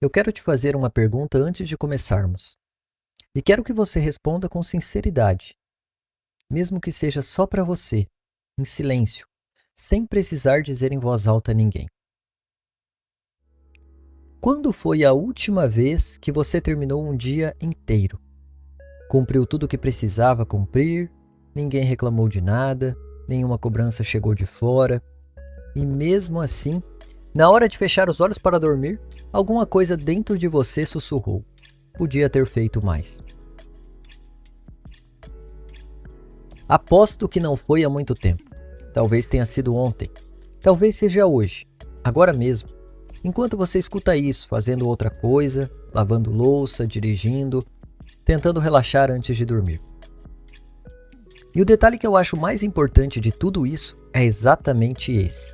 Eu quero te fazer uma pergunta antes de começarmos. E quero que você responda com sinceridade, mesmo que seja só para você, em silêncio, sem precisar dizer em voz alta a ninguém. Quando foi a última vez que você terminou um dia inteiro? Cumpriu tudo o que precisava cumprir, ninguém reclamou de nada, nenhuma cobrança chegou de fora, e mesmo assim, na hora de fechar os olhos para dormir, alguma coisa dentro de você sussurrou: podia ter feito mais. Aposto que não foi há muito tempo. Talvez tenha sido ontem. Talvez seja hoje, agora mesmo. Enquanto você escuta isso, fazendo outra coisa, lavando louça, dirigindo, tentando relaxar antes de dormir. E o detalhe que eu acho mais importante de tudo isso é exatamente esse: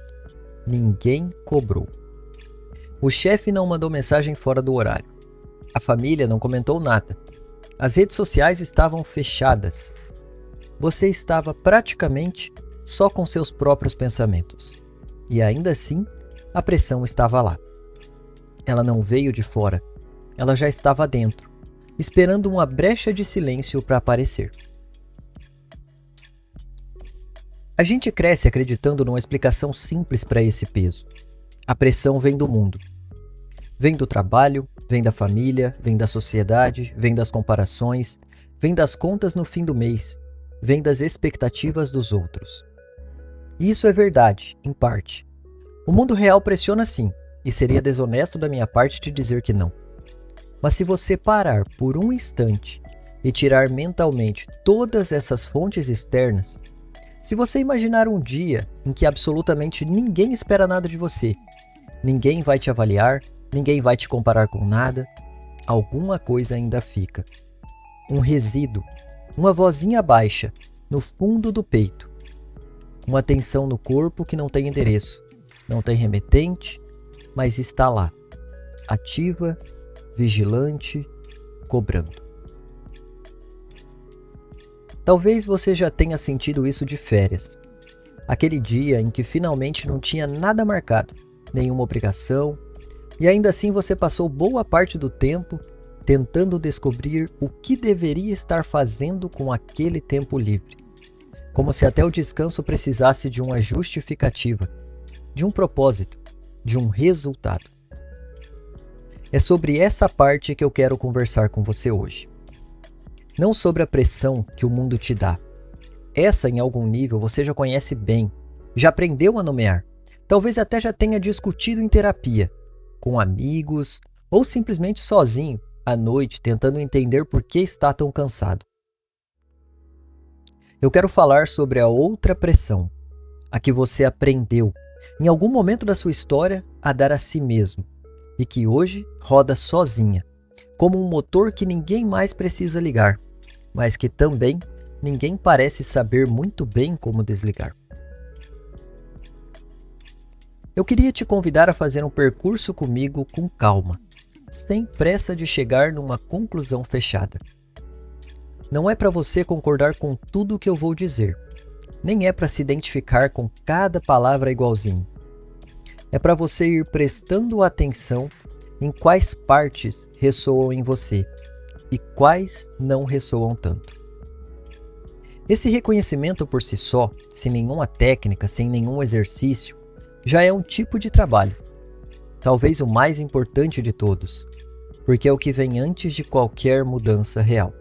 ninguém cobrou. O chefe não mandou mensagem fora do horário. A família não comentou nada. As redes sociais estavam fechadas. Você estava praticamente só com seus próprios pensamentos. E ainda assim, a pressão estava lá. Ela não veio de fora. Ela já estava dentro, esperando uma brecha de silêncio para aparecer. A gente cresce acreditando numa explicação simples para esse peso. A pressão vem do mundo. Vem do trabalho, vem da família, vem da sociedade, vem das comparações, vem das contas no fim do mês, vem das expectativas dos outros. E isso é verdade, em parte. O mundo real pressiona sim, e seria desonesto da minha parte te dizer que não. Mas se você parar por um instante e tirar mentalmente todas essas fontes externas, se você imaginar um dia em que absolutamente ninguém espera nada de você, ninguém vai te avaliar, ninguém vai te comparar com nada, alguma coisa ainda fica. Um resíduo, uma vozinha baixa, no fundo do peito. Uma tensão no corpo que não tem endereço, não tem remetente, mas está lá, ativa, vigilante, cobrando. Talvez você já tenha sentido isso de férias. Aquele dia em que finalmente não tinha nada marcado, nenhuma obrigação, e ainda assim você passou boa parte do tempo tentando descobrir o que deveria estar fazendo com aquele tempo livre. Como se até o descanso precisasse de uma justificativa, de um propósito, de um resultado. É sobre essa parte que eu quero conversar com você hoje. Não sobre a pressão que o mundo te dá. Essa, em algum nível, você já conhece bem, já aprendeu a nomear. Talvez até já tenha discutido em terapia, com amigos ou simplesmente sozinho, à noite, tentando entender por que está tão cansado. Eu quero falar sobre a outra pressão, a que você aprendeu, em algum momento da sua história, a dar a si mesmo, e que hoje roda sozinha, como um motor que ninguém mais precisa ligar, mas que também ninguém parece saber muito bem como desligar. Eu queria te convidar a fazer um percurso comigo com calma, sem pressa de chegar numa conclusão fechada. Não é para você concordar com tudo o que eu vou dizer, nem é para se identificar com cada palavra igualzinho. É para você ir prestando atenção em quais partes ressoam em você e quais não ressoam tanto. Esse reconhecimento por si só, sem nenhuma técnica, sem nenhum exercício, já é um tipo de trabalho, talvez o mais importante de todos, porque é o que vem antes de qualquer mudança real.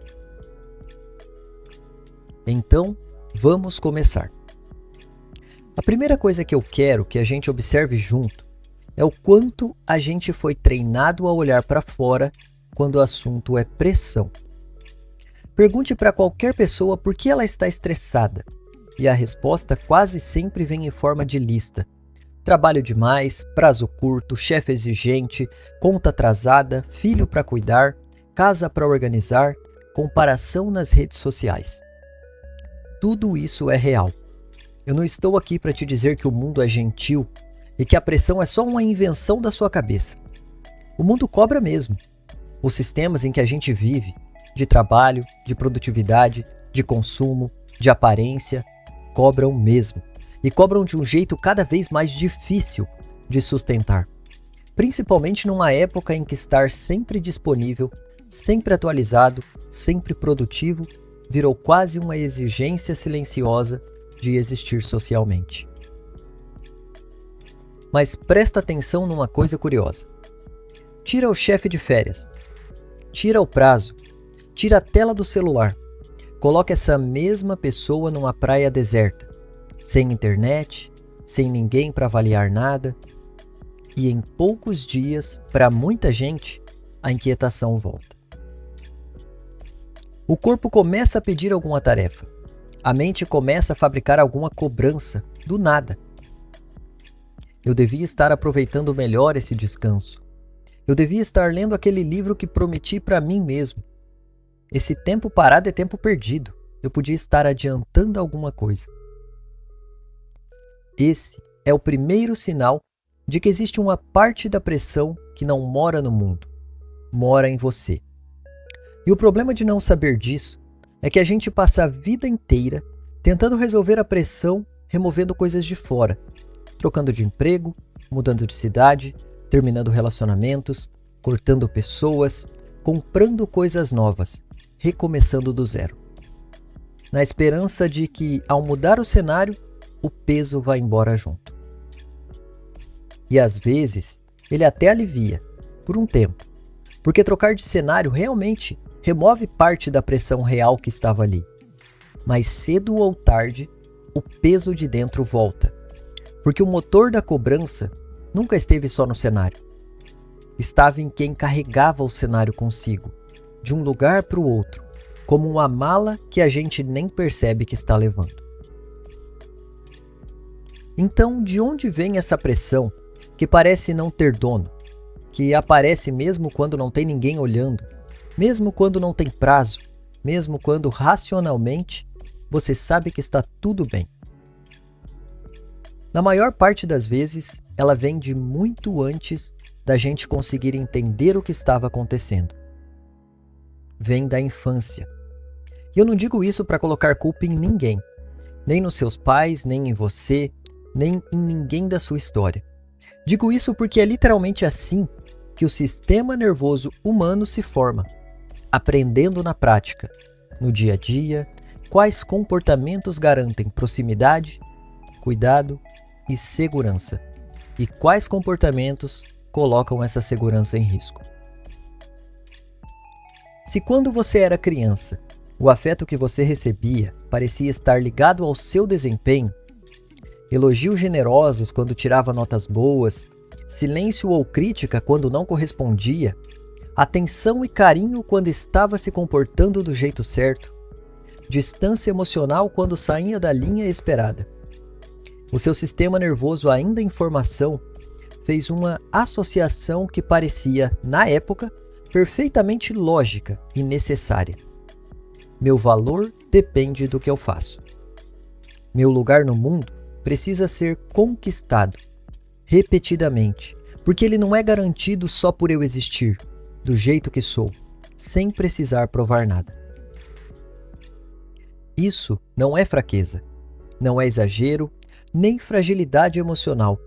Então, vamos começar. A primeira coisa que eu quero que a gente observe junto é o quanto a gente foi treinado a olhar para fora quando o assunto é pressão. Pergunte para qualquer pessoa por que ela está estressada, e a resposta quase sempre vem em forma de lista. Trabalho demais, prazo curto, chefe exigente, conta atrasada, filho para cuidar, casa para organizar, comparação nas redes sociais. Tudo isso é real. Eu não estou aqui para te dizer que o mundo é gentil e que a pressão é só uma invenção da sua cabeça. O mundo cobra mesmo. Os sistemas em que a gente vive, de trabalho, de produtividade, de consumo, de aparência, cobram mesmo. E cobram de um jeito cada vez mais difícil de sustentar. principalmente numa época em que estar sempre disponível, sempre atualizado, sempre produtivo, virou quase uma exigência silenciosa de existir socialmente. Mas presta atenção numa coisa curiosa. Tira o chefe de férias, tira o prazo, tira a tela do celular, coloca essa mesma pessoa numa praia deserta, sem internet, sem ninguém para avaliar nada, e em poucos dias, para muita gente, a inquietação volta. O corpo começa a pedir alguma tarefa, a mente começa a fabricar alguma cobrança, do nada. Eu devia estar aproveitando melhor esse descanso. Eu devia estar lendo aquele livro que prometi para mim mesmo. Esse tempo parado é tempo perdido. Eu podia estar adiantando alguma coisa. Esse é o primeiro sinal de que existe uma parte da pressão que não mora no mundo, mora em você. E o problema de não saber disso é que a gente passa a vida inteira tentando resolver a pressão removendo coisas de fora, trocando de emprego, mudando de cidade, terminando relacionamentos, cortando pessoas, comprando coisas novas, recomeçando do zero. Na esperança de que, ao mudar o cenário, o peso vai embora junto. E às vezes, ele até alivia, por um tempo, porque trocar de cenário realmente remove parte da pressão real que estava ali. Mas cedo ou tarde, o peso de dentro volta, porque o motor da cobrança nunca esteve só no cenário. Estava em quem carregava o cenário consigo, de um lugar para o outro, como uma mala que a gente nem percebe que está levando. Então, de onde vem essa pressão que parece não ter dono, que aparece mesmo quando não tem ninguém olhando, mesmo quando não tem prazo, mesmo quando racionalmente você sabe que está tudo bem? Na maior parte das vezes, ela vem de muito antes da gente conseguir entender o que estava acontecendo. Vem da infância. E eu não digo isso para colocar culpa em ninguém, nem nos seus pais, nem em você, nem em ninguém da sua história. Digo isso porque é literalmente assim que o sistema nervoso humano se forma, aprendendo na prática, no dia a dia, quais comportamentos garantem proximidade, cuidado e segurança, e quais comportamentos colocam essa segurança em risco. Se quando você era criança, o afeto que você recebia parecia estar ligado ao seu desempenho, elogios generosos quando tirava notas boas, silêncio ou crítica quando não correspondia, atenção e carinho quando estava se comportando do jeito certo, distância emocional quando saía da linha esperada. O seu sistema nervoso ainda em formação fez uma associação que parecia, na época, perfeitamente lógica e necessária. Meu valor depende do que eu faço. Meu lugar no mundo precisa ser conquistado, repetidamente, porque ele não é garantido só por eu existir, do jeito que sou, sem precisar provar nada. Isso não é fraqueza, não é exagero, nem fragilidade emocional,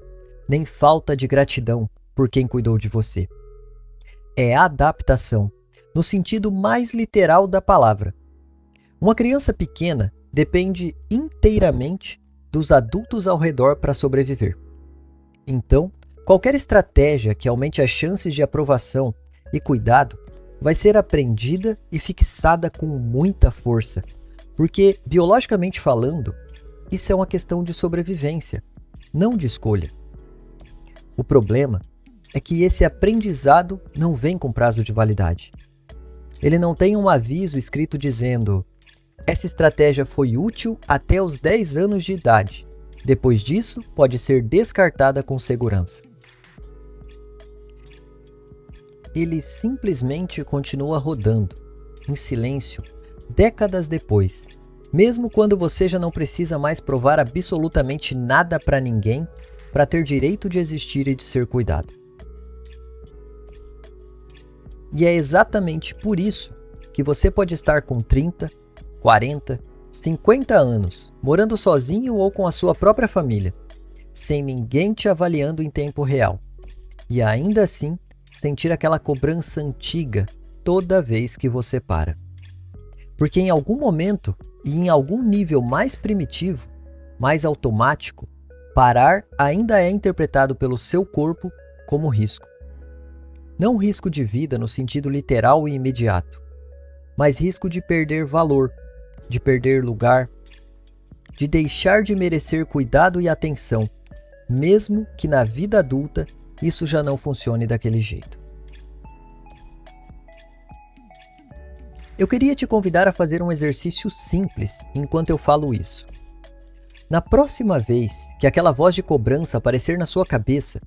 nem falta de gratidão por quem cuidou de você. É adaptação, no sentido mais literal da palavra. Uma criança pequena depende inteiramente dos adultos ao redor para sobreviver. Então, qualquer estratégia que aumente as chances de aprovação e cuidado vai ser aprendida e fixada com muita força, porque, biologicamente falando, isso é uma questão de sobrevivência, não de escolha. O problema é que esse aprendizado não vem com prazo de validade. Ele não tem um aviso escrito dizendo: essa estratégia foi útil até os 10 anos de idade. Depois disso, pode ser descartada com segurança. Ele simplesmente continua rodando, em silêncio, décadas depois, mesmo quando você já não precisa mais provar absolutamente nada para ninguém para ter direito de existir e de ser cuidado. E é exatamente por isso que você pode estar com 30, 40, 50 anos, morando sozinho ou com a sua própria família, sem ninguém te avaliando em tempo real, e ainda assim sentir aquela cobrança antiga toda vez que você para. Porque em algum momento e em algum nível mais primitivo, mais automático, parar ainda é interpretado pelo seu corpo como risco. Não risco de vida no sentido literal e imediato, mas risco de perder valor, de perder lugar, de deixar de merecer cuidado e atenção, mesmo que na vida adulta isso já não funcione daquele jeito. Eu queria te convidar a fazer um exercício simples enquanto eu falo isso. Na próxima vez que aquela voz de cobrança aparecer na sua cabeça,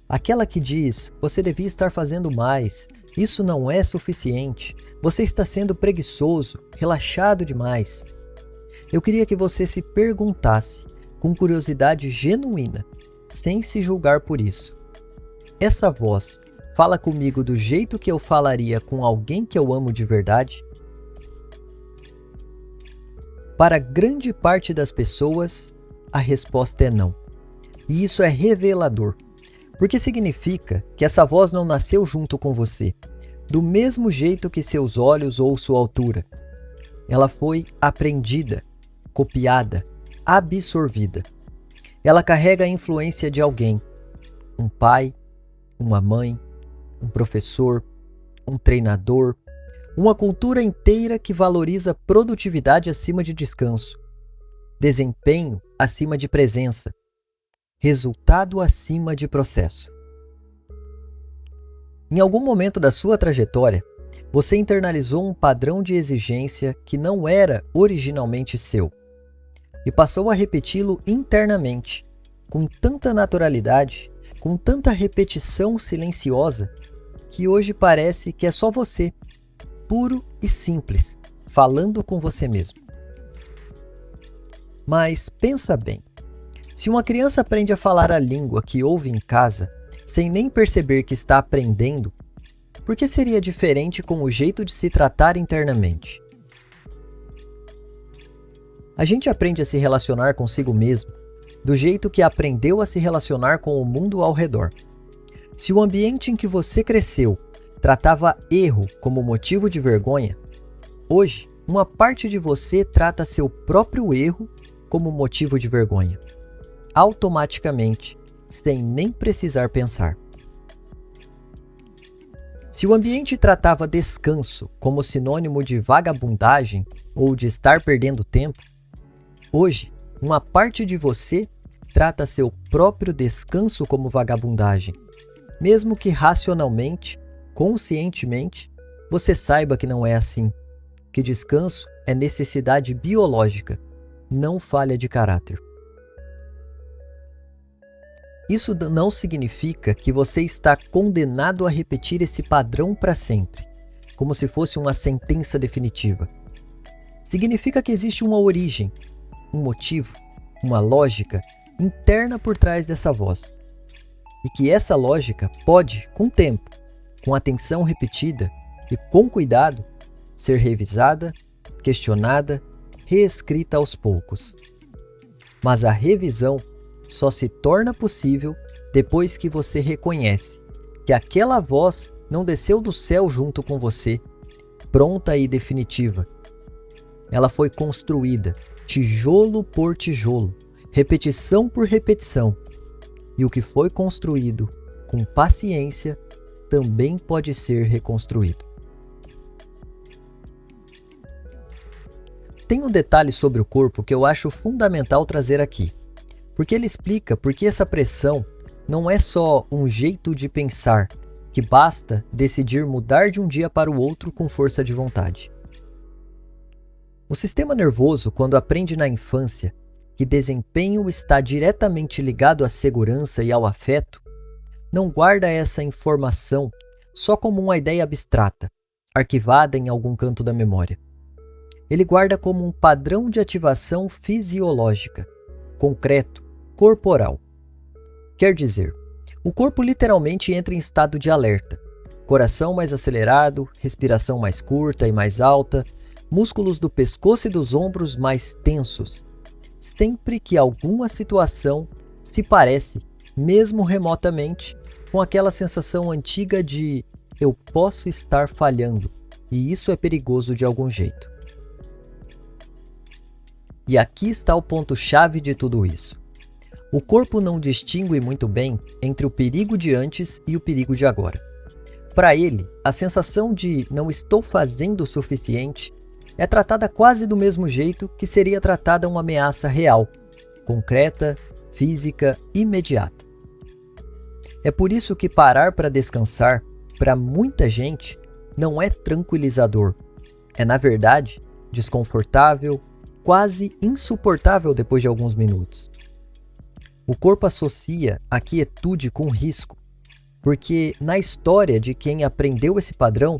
aquela que diz, você devia estar fazendo mais, isso não é suficiente, você está sendo preguiçoso, relaxado demais. Eu queria que você se perguntasse, com curiosidade genuína, sem se julgar por isso. Essa voz fala comigo do jeito que eu falaria com alguém que eu amo de verdade? Para grande parte das pessoas, a resposta é não. E isso é revelador, porque significa que essa voz não nasceu junto com você, do mesmo jeito que seus olhos ou sua altura. Ela foi aprendida, copiada, absorvida. Ela carrega a influência de alguém, um pai, uma mãe, um professor, um treinador, uma cultura inteira que valoriza produtividade acima de descanso, desempenho acima de presença, resultado acima de processo. Em algum momento da sua trajetória, você internalizou um padrão de exigência que não era originalmente seu e passou a repeti-lo internamente, com tanta naturalidade, com tanta repetição silenciosa, que hoje parece que é só você, puro e simples, falando com você mesmo. Mas pensa bem, se uma criança aprende a falar a língua que ouve em casa, sem nem perceber que está aprendendo, por que seria diferente com o jeito de se tratar internamente? A gente aprende a se relacionar consigo mesmo do jeito que aprendeu a se relacionar com o mundo ao redor. Se o ambiente em que você cresceu tratava erro como motivo de vergonha, hoje uma parte de você trata seu próprio erro como motivo de vergonha, automaticamente, sem nem precisar pensar. Se o ambiente tratava descanso como sinônimo de vagabundagem ou de estar perdendo tempo, hoje uma parte de você trata seu próprio descanso como vagabundagem, mesmo que racionalmente, conscientemente, você saiba que não é assim, que descanso é necessidade biológica, não falha de caráter. Isso não significa que você está condenado a repetir esse padrão para sempre, como se fosse uma sentença definitiva. Significa que existe uma origem, um motivo, uma lógica interna por trás dessa voz. E que essa lógica pode, com o tempo, com atenção repetida e com cuidado, ser revisada, questionada, reescrita aos poucos. Mas a revisão só se torna possível depois que você reconhece que aquela voz não desceu do céu junto com você, pronta e definitiva. Ela foi construída, tijolo por tijolo, repetição por repetição. E o que foi construído com paciência também pode ser reconstruído. Tem um detalhe sobre o corpo que eu acho fundamental trazer aqui, porque ele explica por que essa pressão não é só um jeito de pensar, que basta decidir mudar de um dia para o outro com força de vontade. O sistema nervoso, quando aprende na infância que desempenho está diretamente ligado à segurança e ao afeto, não guarda essa informação só como uma ideia abstrata, arquivada em algum canto da memória. Ele guarda como um padrão de ativação fisiológica, concreto, corporal. Quer dizer, o corpo literalmente entra em estado de alerta. Coração mais acelerado, respiração mais curta e mais alta, músculos do pescoço e dos ombros mais tensos, sempre que alguma situação se parece, mesmo remotamente, com aquela sensação antiga de eu posso estar falhando e isso é perigoso de algum jeito. E aqui está o ponto-chave de tudo isso. O corpo não distingue muito bem entre o perigo de antes e o perigo de agora. Para ele, a sensação de não estou fazendo o suficiente é tratada quase do mesmo jeito que seria tratada uma ameaça real, concreta, física, imediata. É por isso que parar para descansar, para muita gente, não é tranquilizador. É, na verdade, desconfortável, quase insuportável depois de alguns minutos. O corpo associa a quietude com risco, porque na história de quem aprendeu esse padrão,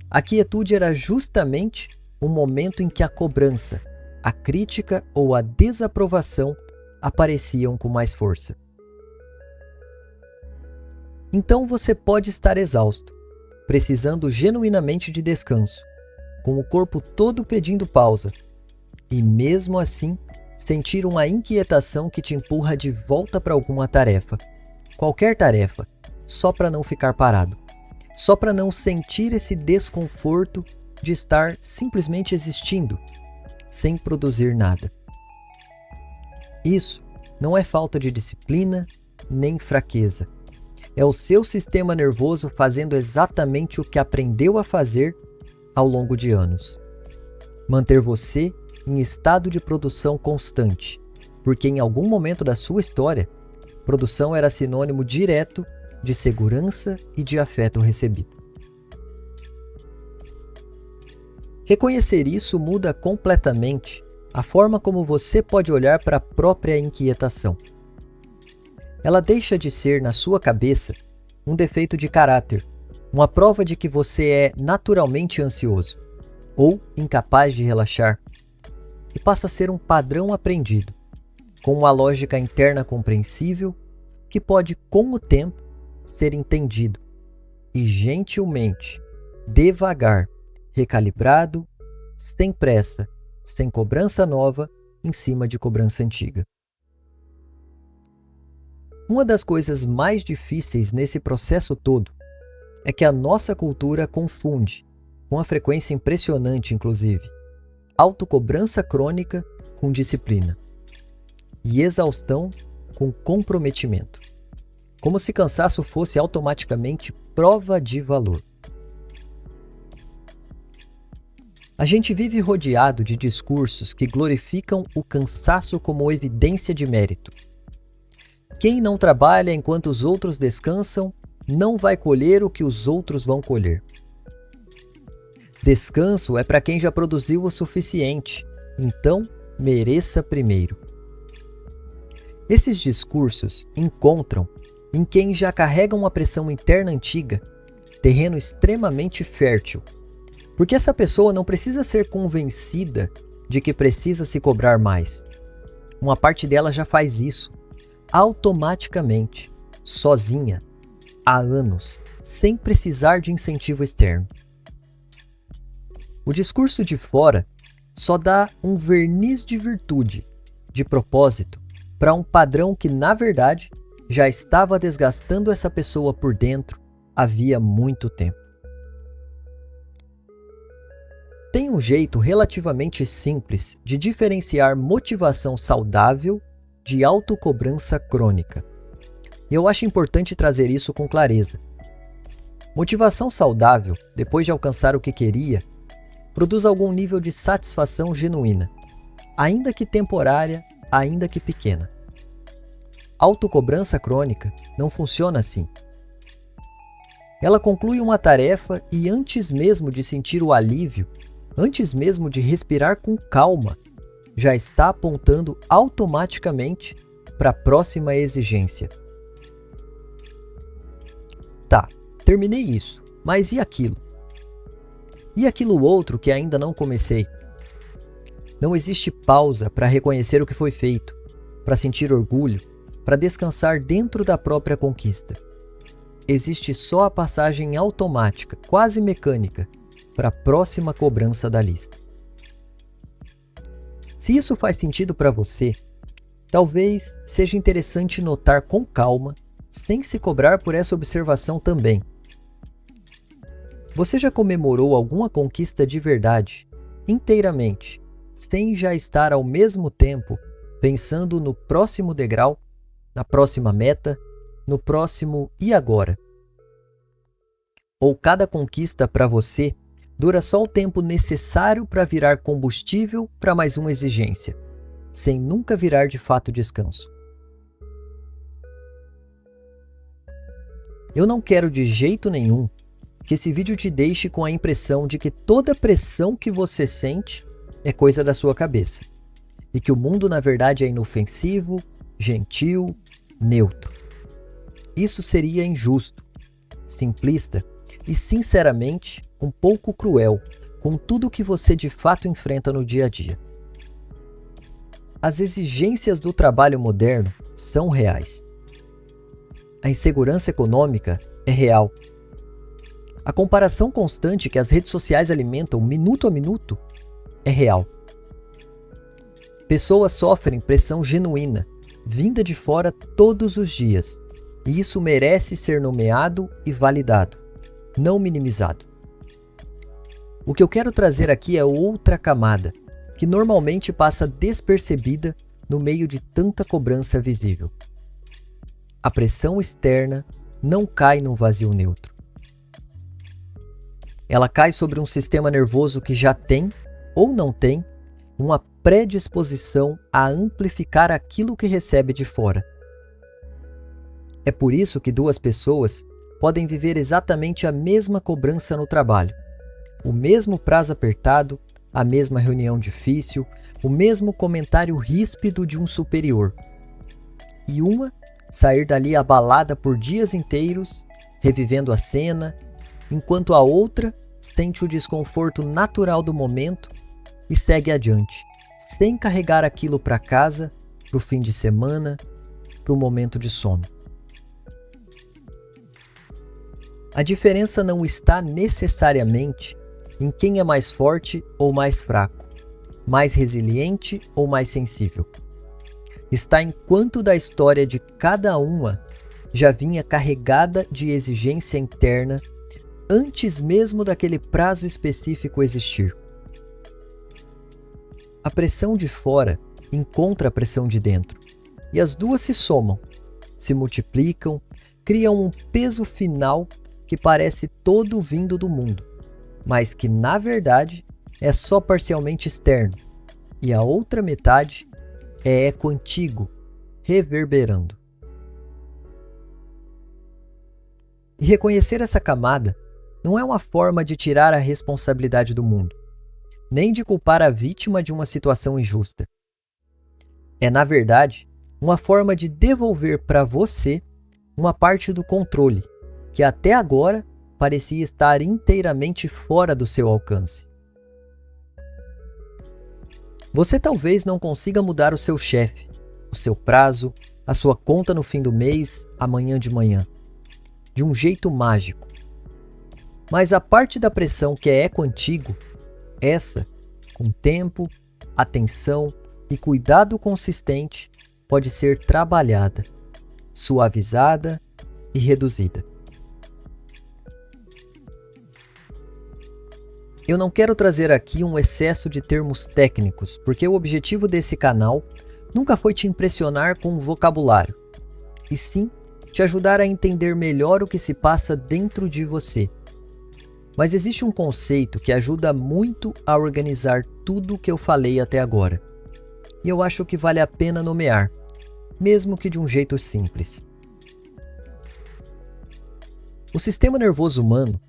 a quietude era justamente o momento em que a cobrança, a crítica ou a desaprovação apareciam com mais força. Então você pode estar exausto, precisando genuinamente de descanso, com o corpo todo pedindo pausa, e mesmo assim sentir uma inquietação que te empurra de volta para alguma tarefa, qualquer tarefa, só para não ficar parado, só para não sentir esse desconforto de estar simplesmente existindo, sem produzir nada. Isso não é falta de disciplina nem fraqueza. É o seu sistema nervoso fazendo exatamente o que aprendeu a fazer ao longo de anos. Manter você em estado de produção constante, porque em algum momento da sua história, produção era sinônimo direto de segurança e de afeto recebido. Reconhecer isso muda completamente a forma como você pode olhar para a própria inquietação. Ela deixa de ser, na sua cabeça, um defeito de caráter, uma prova de que você é naturalmente ansioso ou incapaz de relaxar, e passa a ser um padrão aprendido, com uma lógica interna compreensível que pode, com o tempo, ser entendido e gentilmente, devagar, recalibrado, sem pressa, sem cobrança nova em cima de cobrança antiga. Uma das coisas mais difíceis nesse processo todo é que a nossa cultura confunde, com uma frequência impressionante inclusive, autocobrança crônica com disciplina e exaustão com comprometimento, como se cansaço fosse automaticamente prova de valor. A gente vive rodeado de discursos que glorificam o cansaço como evidência de mérito. Quem não trabalha enquanto os outros descansam, não vai colher o que os outros vão colher. Descanso é para quem já produziu o suficiente, então mereça primeiro. Esses discursos encontram, em quem já carrega uma pressão interna antiga, terreno extremamente fértil, porque essa pessoa não precisa ser convencida de que precisa se cobrar mais. Uma parte dela já faz isso, automaticamente, sozinha, há anos, sem precisar de incentivo externo. O discurso de fora só dá um verniz de virtude, de propósito, para um padrão que, na verdade, já estava desgastando essa pessoa por dentro havia muito tempo. Tem um jeito relativamente simples de diferenciar motivação saudável de autocobrança crônica. E eu acho importante trazer isso com clareza. Motivação saudável, depois de alcançar o que queria, produz algum nível de satisfação genuína, ainda que temporária, ainda que pequena. Autocobrança crônica não funciona assim. Ela conclui uma tarefa e antes mesmo de sentir o alívio, antes mesmo de respirar com calma, já está apontando automaticamente para a próxima exigência. Tá, terminei isso, mas e aquilo? E aquilo outro que ainda não comecei? Não existe pausa para reconhecer o que foi feito, para sentir orgulho, para descansar dentro da própria conquista. Existe só a passagem automática, quase mecânica, para a próxima cobrança da lista. Se isso faz sentido para você, talvez seja interessante notar com calma sem se cobrar por essa observação também. Você já comemorou alguma conquista de verdade, inteiramente, sem já estar ao mesmo tempo pensando no próximo degrau, na próxima meta, no próximo e agora? Ou cada conquista para você dura só o tempo necessário para virar combustível para mais uma exigência, sem nunca virar de fato descanso? Eu não quero de jeito nenhum que esse vídeo te deixe com a impressão de que toda pressão que você sente é coisa da sua cabeça, e que o mundo na verdade é inofensivo, gentil, neutro. Isso seria injusto, simplista e, sinceramente, um pouco cruel com tudo o que você de fato enfrenta no dia a dia. As exigências do trabalho moderno são reais. A insegurança econômica é real. A comparação constante que as redes sociais alimentam minuto a minuto é real. Pessoas sofrem pressão genuína, vinda de fora todos os dias, e isso merece ser nomeado e validado, não minimizado. O que eu quero trazer aqui é outra camada, que normalmente passa despercebida no meio de tanta cobrança visível. A pressão externa não cai num vazio neutro. Ela cai sobre um sistema nervoso que já tem, ou não tem, uma predisposição a amplificar aquilo que recebe de fora. É por isso que duas pessoas podem viver exatamente a mesma cobrança no trabalho, o mesmo prazo apertado, a mesma reunião difícil, o mesmo comentário ríspido de um superior. E uma sair dali abalada por dias inteiros, revivendo a cena, enquanto a outra sente o desconforto natural do momento e segue adiante, sem carregar aquilo para casa, para o fim de semana, para o momento de sono. A diferença não está necessariamente em quem é mais forte ou mais fraco, mais resiliente ou mais sensível. Está em quanto da história de cada uma já vinha carregada de exigência interna antes mesmo daquele prazo específico existir. A pressão de fora encontra a pressão de dentro, e as duas se somam, se multiplicam, criam um peso final que parece todo vindo do mundo, mas que na verdade é só parcialmente externo, e a outra metade é eco antigo, reverberando. E reconhecer essa camada não é uma forma de tirar a responsabilidade do mundo, nem de culpar a vítima de uma situação injusta. É, na verdade, uma forma de devolver para você uma parte do controle que até agora parecia estar inteiramente fora do seu alcance. Você talvez não consiga mudar o seu chefe, o seu prazo, a sua conta no fim do mês, amanhã de manhã, de um jeito mágico. Mas a parte da pressão que é eco antigo, essa, com tempo, atenção e cuidado consistente, pode ser trabalhada, suavizada e reduzida. Eu não quero trazer aqui um excesso de termos técnicos, porque o objetivo desse canal nunca foi te impressionar com o vocabulário, e sim te ajudar a entender melhor o que se passa dentro de você. Mas existe um conceito que ajuda muito a organizar tudo o que eu falei até agora, e eu acho que vale a pena nomear, mesmo que de um jeito simples. O sistema nervoso humano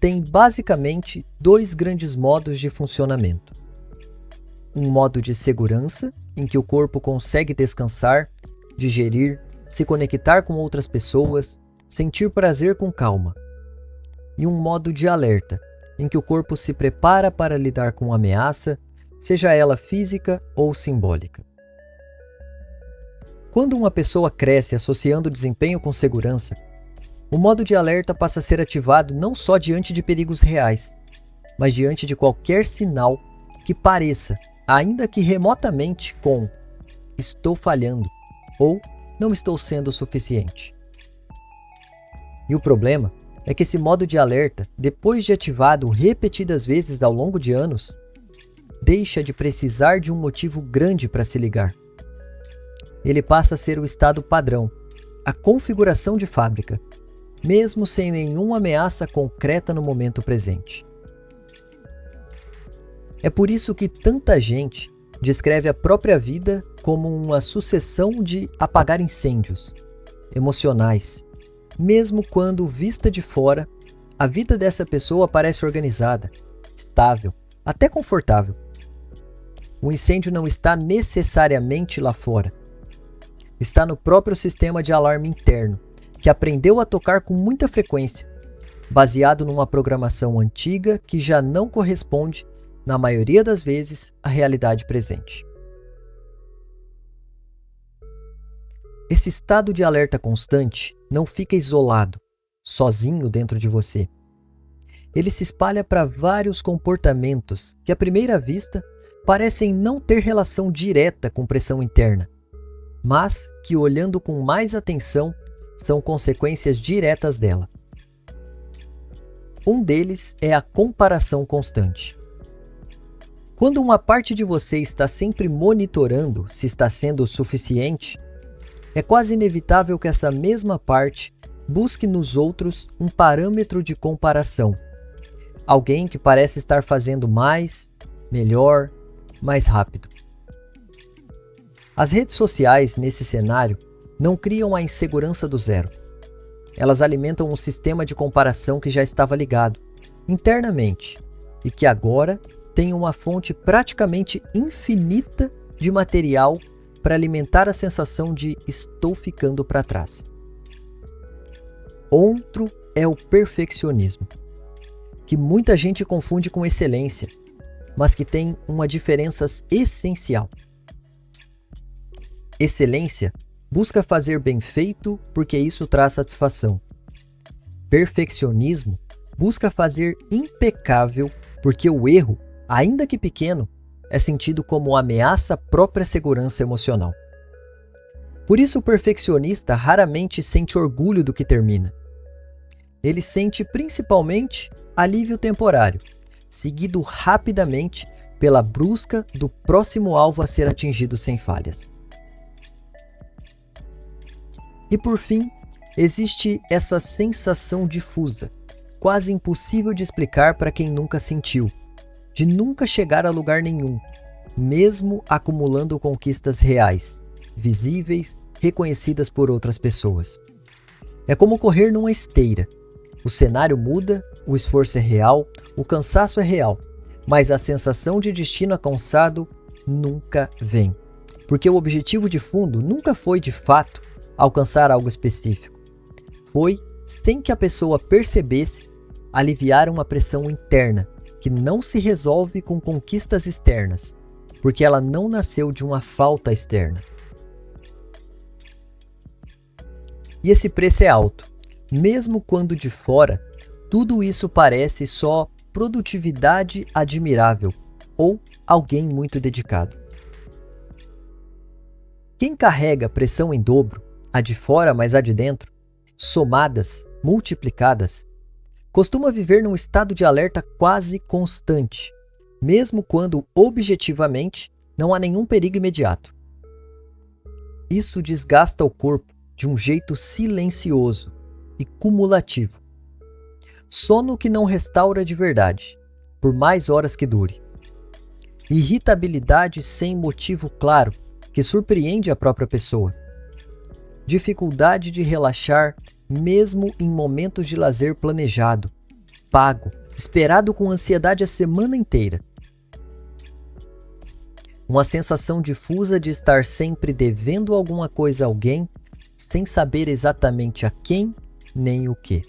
tem basicamente dois grandes modos de funcionamento. Um modo de segurança, em que o corpo consegue descansar, digerir, se conectar com outras pessoas, sentir prazer com calma. E um modo de alerta, em que o corpo se prepara para lidar com ameaça, seja ela física ou simbólica. Quando uma pessoa cresce associando desempenho com segurança, o modo de alerta passa a ser ativado não só diante de perigos reais, mas diante de qualquer sinal que pareça, ainda que remotamente, com "estou falhando" ou "não estou sendo o suficiente". E o problema é que esse modo de alerta, depois de ativado repetidas vezes ao longo de anos, deixa de precisar de um motivo grande para se ligar. Ele passa a ser o estado padrão, a configuração de fábrica, mesmo sem nenhuma ameaça concreta no momento presente. É por isso que tanta gente descreve a própria vida como uma sucessão de apagar incêndios emocionais, mesmo quando, vista de fora, a vida dessa pessoa parece organizada, estável, até confortável. O incêndio não está necessariamente lá fora. Está no próprio sistema de alarme interno, que aprendeu a tocar com muita frequência, baseado numa programação antiga que já não corresponde, na maioria das vezes, à realidade presente. Esse estado de alerta constante não fica isolado, sozinho dentro de você. Ele se espalha para vários comportamentos que, à primeira vista, parecem não ter relação direta com pressão interna, mas que, olhando com mais atenção, são consequências diretas dela. Um deles é a comparação constante. Quando uma parte de você está sempre monitorando se está sendo o suficiente, é quase inevitável que essa mesma parte busque nos outros um parâmetro de comparação. Alguém que parece estar fazendo mais, melhor, mais rápido. As redes sociais, nesse cenário, não criam a insegurança do zero. Elas alimentam um sistema de comparação que já estava ligado, internamente, e que agora tem uma fonte praticamente infinita de material para alimentar a sensação de estou ficando para trás. Outro é o perfeccionismo, que muita gente confunde com excelência, mas que tem uma diferença essencial. Excelência busca fazer bem feito porque isso traz satisfação. Perfeccionismo busca fazer impecável porque o erro, ainda que pequeno, é sentido como ameaça à própria segurança emocional. Por isso o perfeccionista raramente sente orgulho do que termina. Ele sente principalmente alívio temporário, seguido rapidamente pela busca do próximo alvo a ser atingido sem falhas. E por fim, existe essa sensação difusa, quase impossível de explicar para quem nunca sentiu, de nunca chegar a lugar nenhum, mesmo acumulando conquistas reais, visíveis, reconhecidas por outras pessoas. É como correr numa esteira. O cenário muda, o esforço é real, o cansaço é real, mas a sensação de destino alcançado nunca vem, porque o objetivo de fundo nunca foi, de fato, alcançar algo específico. Foi, sem que a pessoa percebesse, aliviar uma pressão interna que não se resolve com conquistas externas, porque ela não nasceu de uma falta externa. E esse preço é alto, mesmo quando de fora tudo isso parece só produtividade admirável ou alguém muito dedicado. Quem carrega pressão em dobro, a de fora mais a de dentro, somadas, multiplicadas, costuma viver num estado de alerta quase constante, mesmo quando objetivamente não há nenhum perigo imediato. Isso desgasta o corpo de um jeito silencioso e cumulativo. Sono que não restaura de verdade, por mais horas que dure. Irritabilidade sem motivo claro, que surpreende a própria pessoa. Dificuldade de relaxar mesmo em momentos de lazer planejado, pago, esperado com ansiedade a semana inteira. Uma sensação difusa de estar sempre devendo alguma coisa a alguém, sem saber exatamente a quem nem o que.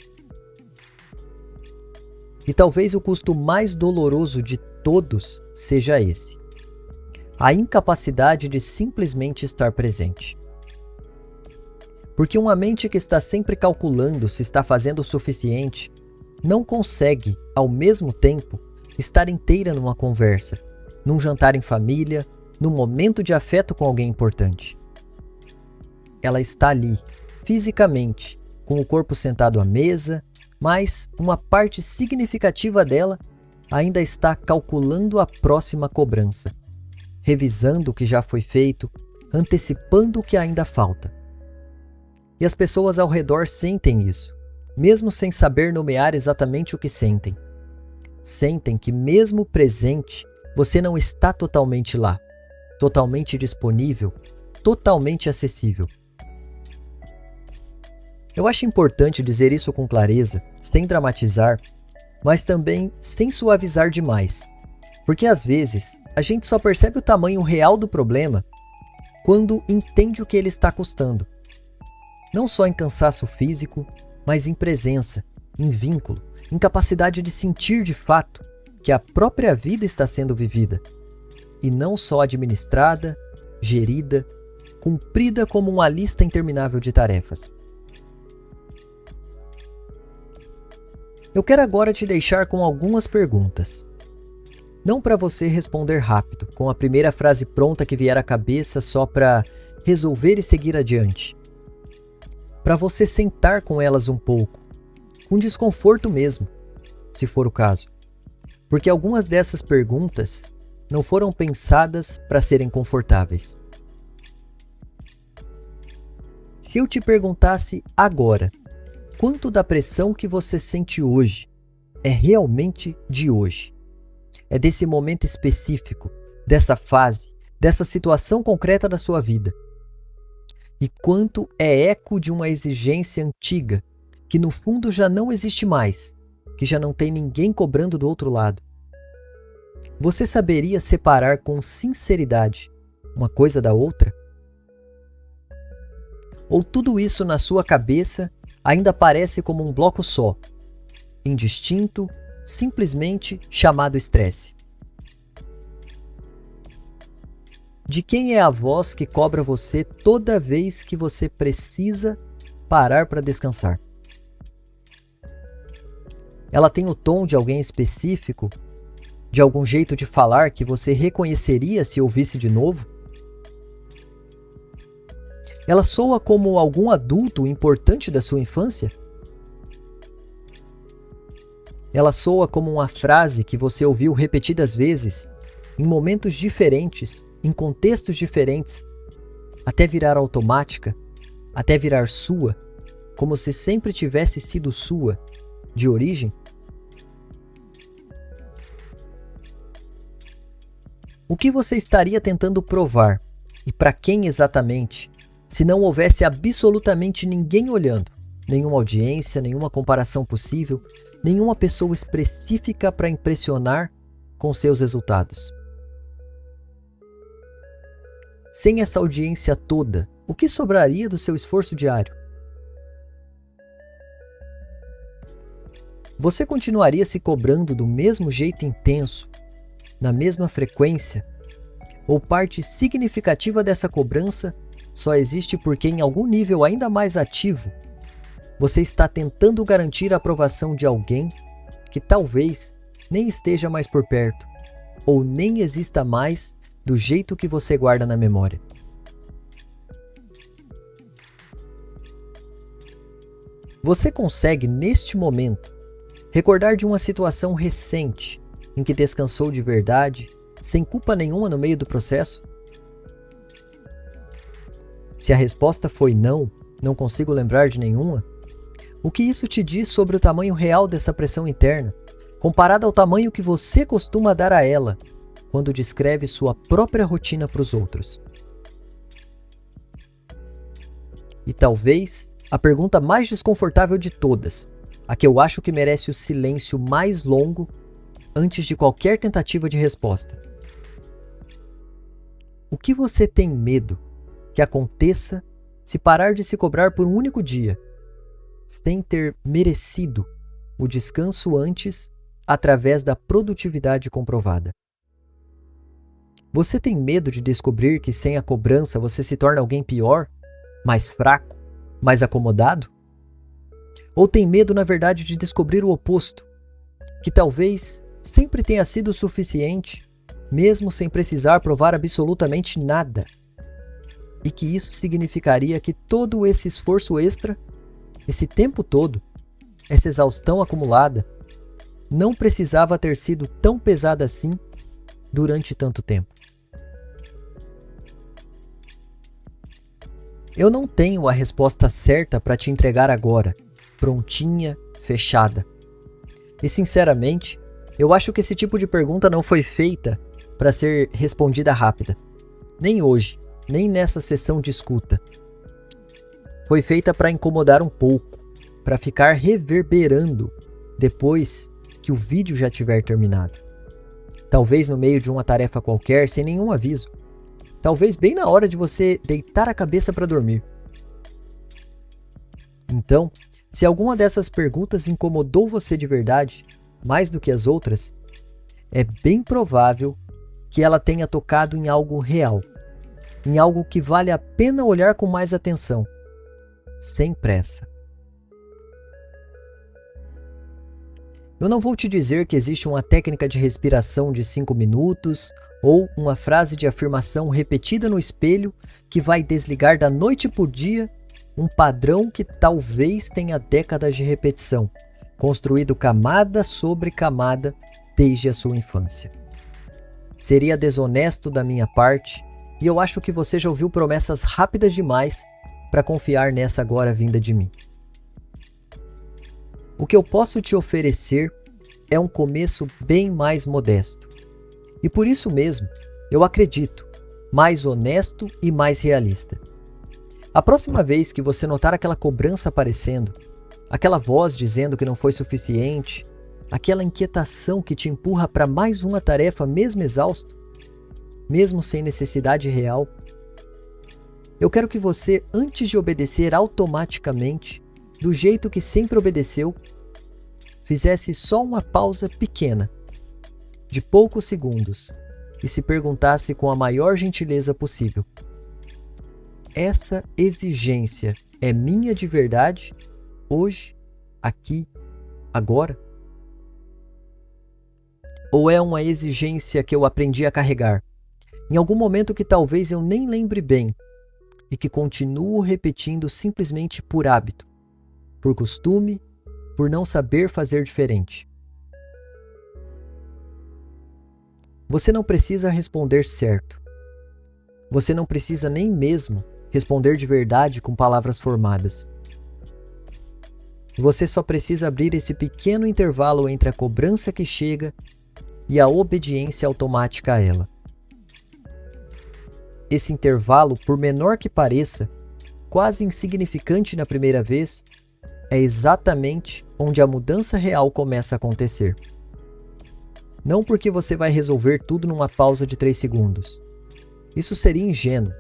E talvez o custo mais doloroso de todos seja esse: a incapacidade de simplesmente estar presente. Porque uma mente que está sempre calculando se está fazendo o suficiente, não consegue, ao mesmo tempo, estar inteira numa conversa, num jantar em família, num momento de afeto com alguém importante. Ela está ali, fisicamente, com o corpo sentado à mesa, mas uma parte significativa dela ainda está calculando a próxima cobrança, revisando o que já foi feito, antecipando o que ainda falta. E as pessoas ao redor sentem isso, mesmo sem saber nomear exatamente o que sentem. Sentem que mesmo presente, você não está totalmente lá, totalmente disponível, totalmente acessível. Eu acho importante dizer isso com clareza, sem dramatizar, mas também sem suavizar demais, porque às vezes a gente só percebe o tamanho real do problema quando entende o que ele está custando. Não só em cansaço físico, mas em presença, em vínculo, em capacidade de sentir de fato que a própria vida está sendo vivida, e não só administrada, gerida, cumprida como uma lista interminável de tarefas. Eu quero agora te deixar com algumas perguntas. Não para você responder rápido, com a primeira frase pronta que vier à cabeça só para resolver e seguir adiante. Para você sentar com elas um pouco, com desconforto mesmo, se for o caso. Porque algumas dessas perguntas não foram pensadas para serem confortáveis. Se eu te perguntasse agora, quanto da pressão que você sente hoje é realmente de hoje? É desse momento específico, dessa fase, dessa situação concreta da sua vida? E quanto é eco de uma exigência antiga, que no fundo já não existe mais, que já não tem ninguém cobrando do outro lado? Você saberia separar com sinceridade uma coisa da outra? Ou tudo isso na sua cabeça ainda parece como um bloco só, indistinto, simplesmente chamado estresse? De quem é a voz que cobra você toda vez que você precisa parar para descansar? Ela tem o tom de alguém específico, de algum jeito de falar que você reconheceria se ouvisse de novo? Ela soa como algum adulto importante da sua infância? Ela soa como uma frase que você ouviu repetidas vezes, em momentos diferentes, em contextos diferentes, até virar automática, até virar sua, como se sempre tivesse sido sua, de origem? O que você estaria tentando provar, e para quem exatamente, se não houvesse absolutamente ninguém olhando, nenhuma audiência, nenhuma comparação possível, nenhuma pessoa específica para impressionar com seus resultados? Sem essa audiência toda, o que sobraria do seu esforço diário? Você continuaria se cobrando do mesmo jeito intenso, na mesma frequência? Ou parte significativa dessa cobrança só existe porque, em algum nível ainda mais ativo, você está tentando garantir a aprovação de alguém que talvez nem esteja mais por perto, ou nem exista mais do jeito que você guarda na memória? Você consegue, neste momento, recordar de uma situação recente em que descansou de verdade, sem culpa nenhuma no meio do processo? Se a resposta foi não, não consigo lembrar de nenhuma, o que isso te diz sobre o tamanho real dessa pressão interna, comparada ao tamanho que você costuma dar a ela quando descreve sua própria rotina para os outros? E talvez a pergunta mais desconfortável de todas, a que eu acho que merece o silêncio mais longo antes de qualquer tentativa de resposta. O que você tem medo que aconteça se parar de se cobrar por um único dia, sem ter merecido o descanso antes através da produtividade comprovada? Você tem medo de descobrir que sem a cobrança você se torna alguém pior, mais fraco, mais acomodado? Ou tem medo, na verdade, de descobrir o oposto, que talvez sempre tenha sido o suficiente, mesmo sem precisar provar absolutamente nada? E que isso significaria que todo esse esforço extra Esse tempo todo, essa exaustão acumulada, não precisava ter sido tão pesada assim durante tanto tempo. Eu não tenho a resposta certa para te entregar agora, prontinha, fechada. E sinceramente, eu acho que esse tipo de pergunta não foi feita para ser respondida rápida. Nem hoje, nem nessa sessão de escuta. Foi feita para incomodar um pouco, para ficar reverberando depois que o vídeo já tiver terminado. Talvez no meio de uma tarefa qualquer, sem nenhum aviso. Talvez bem na hora de você deitar a cabeça para dormir. Então, se alguma dessas perguntas incomodou você de verdade, mais do que as outras, é bem provável que ela tenha tocado em algo real, em algo que vale a pena olhar com mais atenção, sem pressa. Eu não vou te dizer que existe uma técnica de respiração de 5 minutos ou uma frase de afirmação repetida no espelho que vai desligar da noite por dia um padrão que talvez tenha décadas de repetição, construído camada sobre camada desde a sua infância. Seria desonesto da minha parte, e eu acho que você já ouviu promessas rápidas demais para confiar nessa agora vinda de mim. O que eu posso te oferecer é um começo bem mais modesto. E por isso mesmo, eu acredito, mais honesto e mais realista. A próxima vez que você notar aquela cobrança aparecendo, aquela voz dizendo que não foi suficiente, aquela inquietação que te empurra para mais uma tarefa mesmo exausto, mesmo sem necessidade real, eu quero que você, antes de obedecer automaticamente, do jeito que sempre obedeceu, fizesse só uma pausa pequena, de poucos segundos, e se perguntasse com a maior gentileza possível: essa exigência é minha de verdade, hoje, aqui, agora? Ou é uma exigência que eu aprendi a carregar, em algum momento que talvez eu nem lembre bem, e que continuo repetindo simplesmente por hábito, por costume, por não saber fazer diferente? Você não precisa responder certo. Você não precisa nem mesmo responder de verdade com palavras formadas. Você só precisa abrir esse pequeno intervalo entre a cobrança que chega e a obediência automática a ela. Esse intervalo, por menor que pareça, quase insignificante na primeira vez, é exatamente onde a mudança real começa a acontecer. Não porque você vai resolver tudo numa pausa de 3 segundos. Isso seria ingênuo.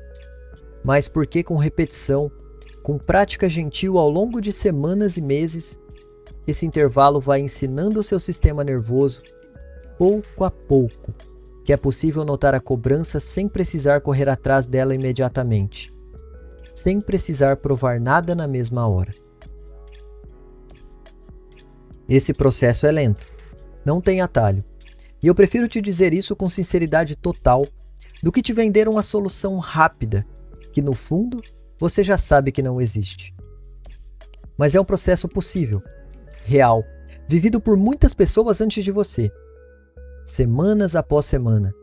Mas porque com repetição, com prática gentil ao longo de semanas e meses, esse intervalo vai ensinando o seu sistema nervoso, pouco a pouco, que é possível notar a cobrança sem precisar correr atrás dela imediatamente, sem precisar provar nada na mesma hora. Esse processo é lento, não tem atalho, e eu prefiro te dizer isso com sinceridade total do que te vender uma solução rápida, que no fundo você já sabe que não existe. Mas é um processo possível, real, vivido por muitas pessoas antes de você. Semanas após semana,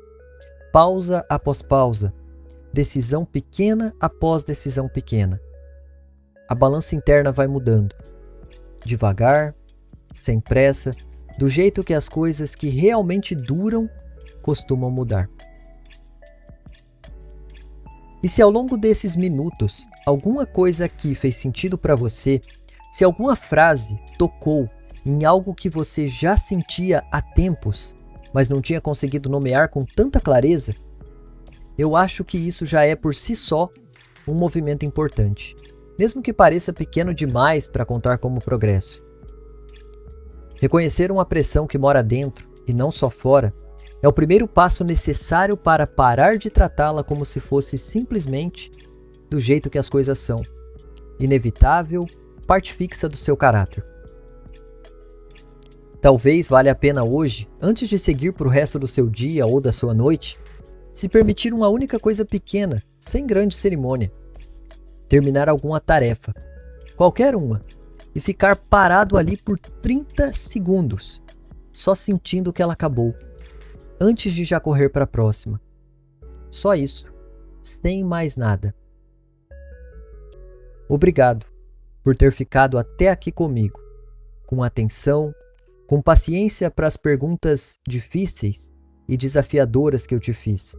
pausa após pausa, decisão pequena após decisão pequena. A balança interna vai mudando, devagar, sem pressa, do jeito que as coisas que realmente duram costumam mudar. E se ao longo desses minutos alguma coisa aqui fez sentido para você, se alguma frase tocou em algo que você já sentia há tempos, mas não tinha conseguido nomear com tanta clareza, eu acho que isso já é por si só um movimento importante, mesmo que pareça pequeno demais para contar como progresso. Reconhecer uma pressão que mora dentro e não só fora é o primeiro passo necessário para parar de tratá-la como se fosse simplesmente do jeito que as coisas são, inevitável, parte fixa do seu caráter. Talvez valha a pena hoje, antes de seguir para o resto do seu dia ou da sua noite, se permitir uma única coisa pequena, sem grande cerimônia. Terminar alguma tarefa, qualquer uma, e ficar parado ali por 30 segundos, só sentindo que ela acabou, antes de já correr para a próxima. Só isso, sem mais nada. Obrigado por ter ficado até aqui comigo, com atenção, com paciência para as perguntas difíceis e desafiadoras que eu te fiz.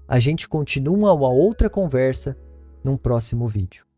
A gente continua uma outra conversa num próximo vídeo.